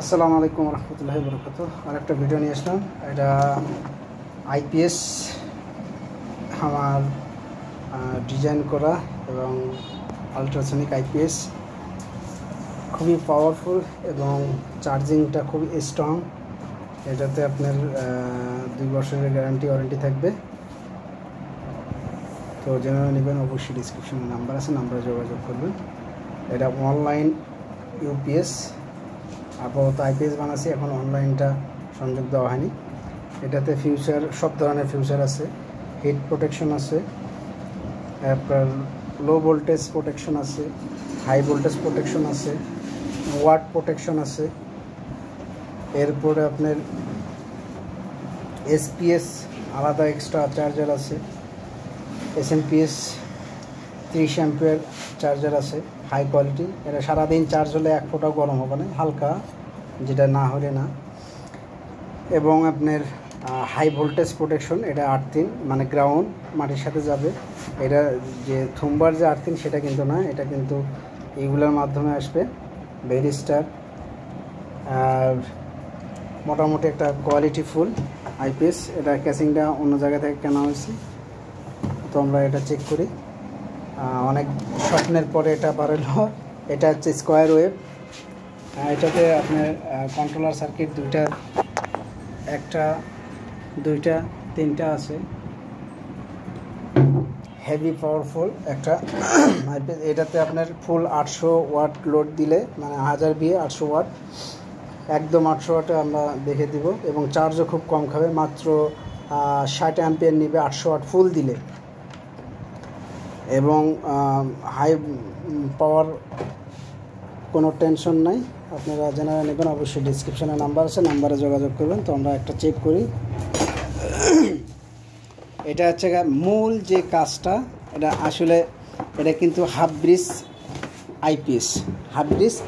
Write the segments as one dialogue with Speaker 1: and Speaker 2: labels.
Speaker 1: আসসালামু আলাইকুম রহমতুল্লাহি বরকাতুহ। আর একটা ভিডিও নিয়ে আসলাম। এটা আইপিএস আমার ডিজাইন করা এবং আলট্রাসনিক আইপিএস খুবই পাওয়ারফুল এবং চার্জিংটা খুবই স্ট্রং। এটাতে আপনার 2 বছরের গ্যারান্টি ওয়ারেন্টি থাকবে। তো যারা নেবেন অবশ্যই ডিসক্রিপশনে নাম্বার আছে, নাম্বারে যোগাযোগ করবেন। এটা অনলাইন ইউপিএস, আপাতত আইপিএস বানাচ্ছি, এখন অনলাইনটা সংযোগ দেওয়া হয়নি। এটাতে ফিউচার সব ধরনের ফিউচার আছে, হিট প্রোটেকশন আছে, আপনার লো ভোল্টেজ প্রোটেকশন আছে, হাই ভোল্টেজ প্রোটেকশন আছে, ওয়াট প্রোটেকশন আছে। এরপরে আপনার এসপিএস আলাদা এক্সট্রা চার্জার আছে, এসএমপিএস 30 অ্যাম্পিয়ার চার্জার আছে, হাই কোয়ালিটি। এটা সারাদিন চার্জ হলে 1 ফোঁটাও গরম হবে না, হালকা, যেটা না হলে না। এবং আপনার হাই ভোল্টেজ প্রোটেকশন, এটা আর্থিং মানে গ্রাউন্ড মাটির সাথে যাবে। এটা যে থুমবার যে আর্থিং সেটা কিন্তু না, এটা কিন্তু এইগুলোর মাধ্যমে আসবে। ভেরিস্টার আর মোটামুটি একটা কোয়ালিটি ফুল আইপিএস। এটা ক্যাসিংটা অন্য জায়গা থেকে কেনা হয়েছে, তো আমরা এটা চেক করি। অনেক স্বপ্নের পরে এটা বাড়ালো। এটা হচ্ছে স্কোয়ার ওয়েভ। এটাতে আপনার কন্ট্রোলার সার্কিট একটা 2টা 3টা আছে। হেভি পাওয়ারফুল একটা এটাতে আপনার ফুল 800 ওয়াট লোড দিলে, মানে 1000 বিয়ে 800 ওয়াট, একদম 800 ওয়াটে আমরা দেখে দিব। এবং চার্জও খুব কম খাবে, মাত্র 60 অ্যাম্পিয়ার নিবে 800 ওয়াট ফুল দিলে। এবং হাই পাওয়ার, কোনো টেনশন নাই। আপনারা যারা নেবেন অবশ্যই ডিসক্রিপশনে নাম্বার আছে, নাম্বারে যোগাযোগ করবেন। তো আমরা একটা চেক করি। এটা হচ্ছে মূল যে কাজটা, এটা আসলে এটা কিন্তু হাফ ব্রিজ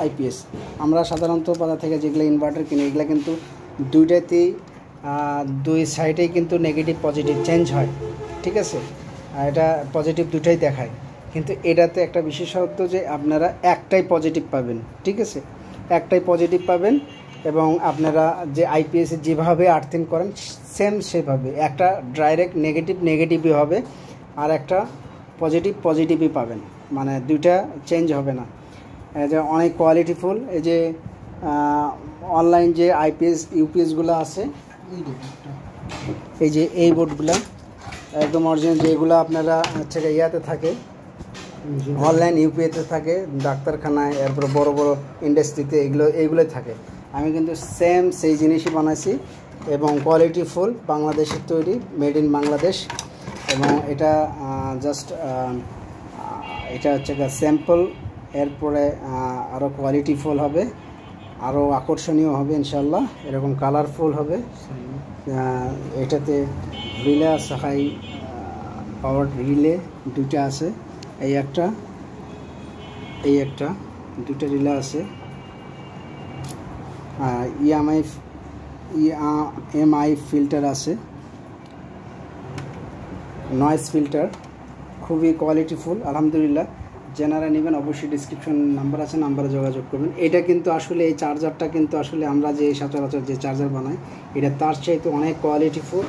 Speaker 1: আইপিএস। আমরা সাধারণত বাজার থেকে যেগুলো ইনভার্টার কিনি, এগুলো কিন্তু দুইটাতেই 2 সাইডেই কিন্তু নেগেটিভ পজিটিভ চেঞ্জ হয়, ঠিক আছে। আর এটা পজিটিভ দুটাই দেখায়, কিন্তু এটাতে একটা বিশেষত্ব যে আপনারা একটাই পজিটিভ পাবেন, ঠিক আছে, একটাই পজিটিভ পাবেন। এবং আপনারা যে আইপিএসে যেভাবে আর্থিং করেন সেম সেভাবে, একটা ডাইরেক্ট নেগেটিভই হবে, আর একটা পজিটিভই পাবেন, মানে দুইটা চেঞ্জ হবে না। এই যে অনেক কোয়ালিটিফুল, এই যে অনলাইন যে আইপিএস ইউপিএসগুলো আছে, এই যে এই বোর্ডগুলো একদম অরিজিনাল, যেগুলো আপনারা হচ্ছে ইয়াতে থাকে, অনলাইন ইউপিএতে থাকে, ডাক্তারখানায়, এরপর বড় বড় ইন্ডাস্ট্রিতে এইগুলোই থাকে। আমি কিন্তু সেম সেই জিনিসই বানাইছি এবং কোয়ালিটি ফুল, বাংলাদেশের তৈরি, মেড ইন বাংলাদেশ। এবং এটা জাস্ট এটা হচ্ছে স্যাম্পল। এরপরে আরও কোয়ালিটি ফুল হবে, আরও আকর্ষণীয় হবে ইনশাল্লাহ, এরকম কালারফুল হবে। এটাতে রিলে আছে, হাই পাওয়ার রিলে 2টা আছে, এই একটা 2টা রিলে আছে। EMI ফিল্টার আছে, নয়েজ ফিল্টার, খুবই কোয়ালিটিফুল আলহামদুলিল্লাহ। যারা নেবেন অবশ্যই ডিসক্রিপশন নাম্বার আছে, নাম্বারে যোগাযোগ করবেন। এটা কিন্তু আসলে এই চার্জারটা কিন্তু আসলে আমরা যে সচরাচর যে চার্জার বানাই, এটা তার চাইতে অনেক কোয়ালিটিফুল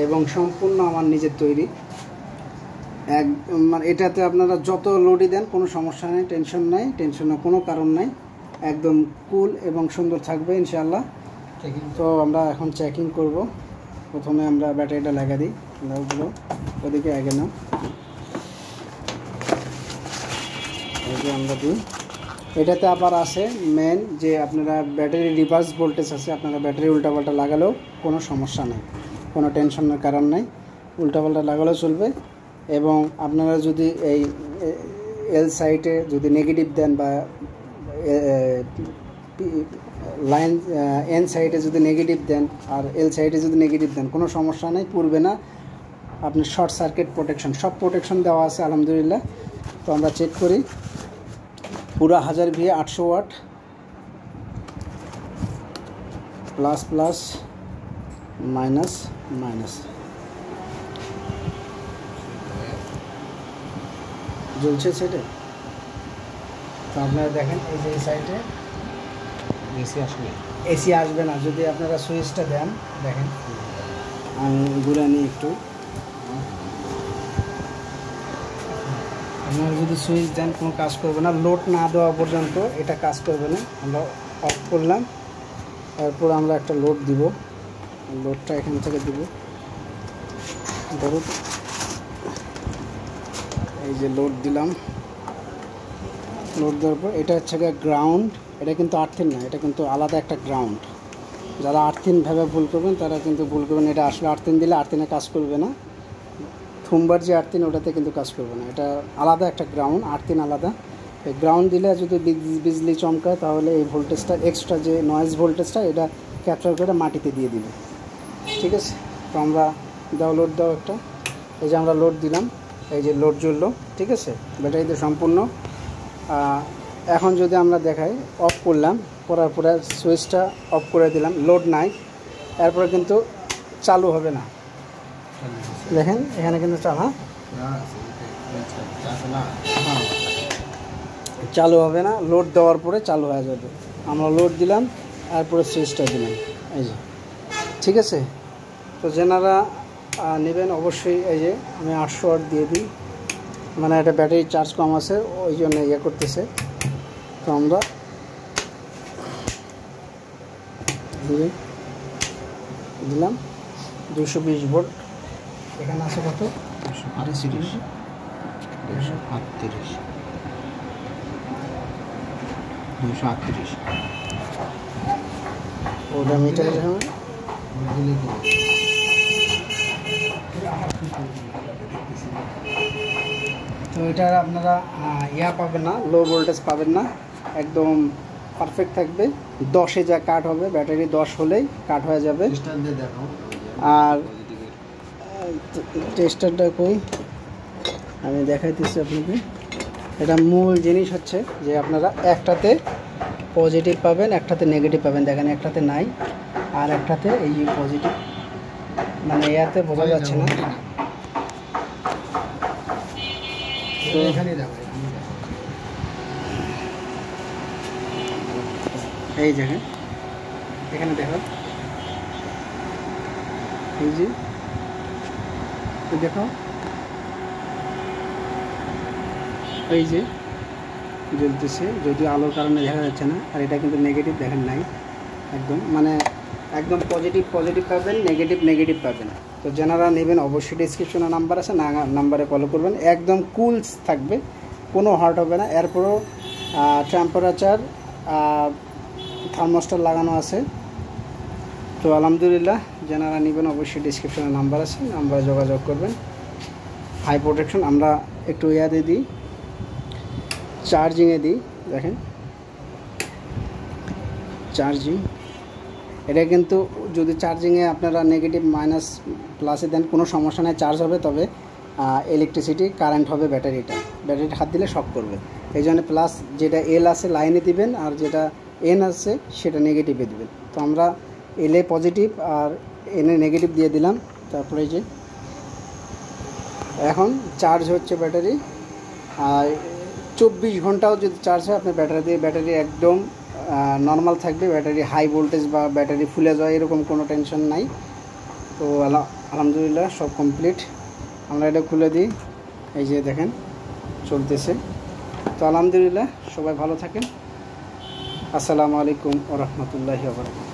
Speaker 1: এবং সম্পূর্ণ আমার নিজের তৈরি। মানে এটাতে আপনারা যত লোডই দেন কোনো সমস্যা নেই, টেনশনের কোনো কারণ নাই, একদম কুল এবং সুন্দর থাকবে ইনশাআল্লাহ। তো আমরা এখন চেকিং করব। প্রথমে আমরা ব্যাটারিটা লাগা দিই, ওগুলো ওদিকে আগে না, এই যে আমরা দিই। এটাতে আবার আছে মেন যে আপনারা ব্যাটারি রিভার্স ভোল্টেজ আছে, আপনারা ব্যাটারি উল্টাপাল্টা লাগালেও কোনো সমস্যা নেই, কোনো টেনশনের কারণ নেই, উল্টাপাল্টা লাগালেও চলবে। এবং আপনারা যদি এই এল সাইডে যদি নেগেটিভ দেন, বা লাইন এন সাইডে যদি নেগেটিভ দেন আর এল সাইডে যদি নেগেটিভ দেন, কোনো সমস্যা নেই, পুড়বে না। আপনার শর্ট সার্কিট প্রোটেকশন, সব প্রোটেকশন দেওয়া আছে আলহামদুলিল্লাহ। তো আমরা চেক করি। পুরো 1000 ভিএ 800 ওয়াট, প্লাস মাইনাস জ্বলছে সেটা। তো আপনারা দেখেন এই যে এই সাইডে এসি আসবে না যদি আপনারা সুইচটা দেন। দেখেন আমি ঘুরে নিই একটু। আপনারা যদি সুইচ দেন কোনো কাজ করবে না, লোড না দেওয়া পর্যন্ত এটা কাজ করবে না। আমরা অফ করলাম, তারপর আমরা একটা লোড দিব। লোডটা এখান থেকে দিব, ধরুন এই যে লোড দিলাম। লোড দেওয়ার পর এটা হচ্ছে গ্রাউন্ড, এটা কিন্তু আর্থিন না, এটা কিন্তু আলাদা একটা গ্রাউন্ড। যারা আর্থিন ভেবে ভুল করবেন তারা কিন্তু ভুল করবেন। এটা আসলে আর্থিন দিলে আর্থিনে কাজ করবে না, থুমবার যে আর্থিন ওটাতে কিন্তু কাজ করবে না। এটা আলাদা একটা গ্রাউন্ড, আর্থিন আলাদা। এই গ্রাউন্ড দিলে যদি বিজলি চমকায় তাহলে এই ভোল্টেজটা, এক্সট্রা যে নয়েজ ভোল্টেজটা, এটা ক্যাপচার করে মাটিতে দিয়ে দিবে। ঠিক আছে, তো আমরা লোড দাও একটা। এই যে আমরা লোড দিলাম, এই যে লোড জ্বললো। ঠিক আছে, ব্যাটারিতে সম্পূর্ণ। এখন যদি আমরা দেখাই, অফ করলাম, করার পরে সুইচটা অফ করে দিলাম, লোড নাই, এরপরে কিন্তু চালু হবে না। দেখেন এখানে কিন্তু চালু হবে না, লোড দেওয়ার পরে চালু হয়ে যাবে। আমরা লোড দিলাম, তারপরে সুইচটা দিলাম, এই যে। ঠিক আছে, তো যেনারা নেবেন অবশ্যই এই যে আমি 800 ওয়াট দিয়ে দিই, মানে এটা ব্যাটারি চার্জ কম আছে ওই জন্য ইয়ে করতেছে। তো আমরা দিলাম 220 ভোল্ট। এখানে আছে কত?
Speaker 2: 238
Speaker 1: ওটা মিটারে তো এটা আপনারা ইয়া পাবেন না, লো ভোল্টেজ পাবেন না, একদম পারফেক্ট থাকবে। 10-এ যা কাট হবে, ব্যাটারি 10 হলেই কাট হয়ে যাবে। আর টেস্টারটা কই, আমি দেখাইতেছি আপনাকে। এটা মূল জিনিস হচ্ছে যে আপনারা একটাতে পজিটিভ পাবেন, একটাতে নেগেটিভ পাবেন। দেখেন একটাতে নাই, আর একটাতে এই যে পজিটিভ, মানে ইয়াতে বোঝা যাচ্ছে না। তো এখানে দেখো, এই দেখেন এখানে দেখো, এই যে দেখো, এই যে জ্বলতেছে, যদিও আলোর কারণে দেখা যাচ্ছে না। আর এটা কিন্তু নেগেটিভ, দেখেন নাই, একদম মানে একদম পজিটিভ পাবেন, নেগেটিভ পাবেন। তো যারা নেবেন অবশ্যই ডিসক্রিপশনে নাম্বার আছে, নাম্বারে ফলো করবেন। একদম কুল থাকবে, কোনো হট হবে না। এরপরও টেম্পারেচার থার্মোস্টার লাগানো আছে। তো আলহামদুলিল্লাহ, যারা নেবেন অবশ্যই ডিসক্রিপশনে নাম্বার আছে, নাম্বারে যোগাযোগ করবেন। High protection. আমরা একটু ইয়াতে দিই, চার্জিংয়ে দিই। দেখেন চার্জিং, এটা কিন্তু যদি চার্জিংয়ে আপনারা নেগেটিভ মাইনাস প্লাসে দেন কোনো সমস্যা নেই, চার্জ হবে। তবে ইলেকট্রিসিটি কারেন্ট হবে, ব্যাটারিটা হাত দিলে শক করবে। এই জন্য প্লাস যেটা এল আছে লাইনে দিবেন, আর যেটা এন আছে সেটা নেগেটিভে দিবেন। তো আমরা এলে পজিটিভ আর এনে নেগেটিভ দিয়ে দিলাম। তারপরে যে এখন চার্জ হচ্ছে ব্যাটারি, আর 24 ঘন্টাও যদি চার্জ হয় আপনার ব্যাটারি একদম নর্মাল থাকবে। ব্যাটারি হাই ভোল্টেজ বা ব্যাটারি ফুলে যায় এরকম কোনো টেনশন নাই। তো আলহামদুলিল্লাহ সব কমপ্লিট। আমরা এটা খুলে দিই, এই যে দেখেন চলতেছে। তো আলহামদুলিল্লাহ, সবাই ভালো থাকেন। আসসালামু আলাইকুম ওয়া রাহমাতুল্লাহি ওয়া বারাকাতুহু।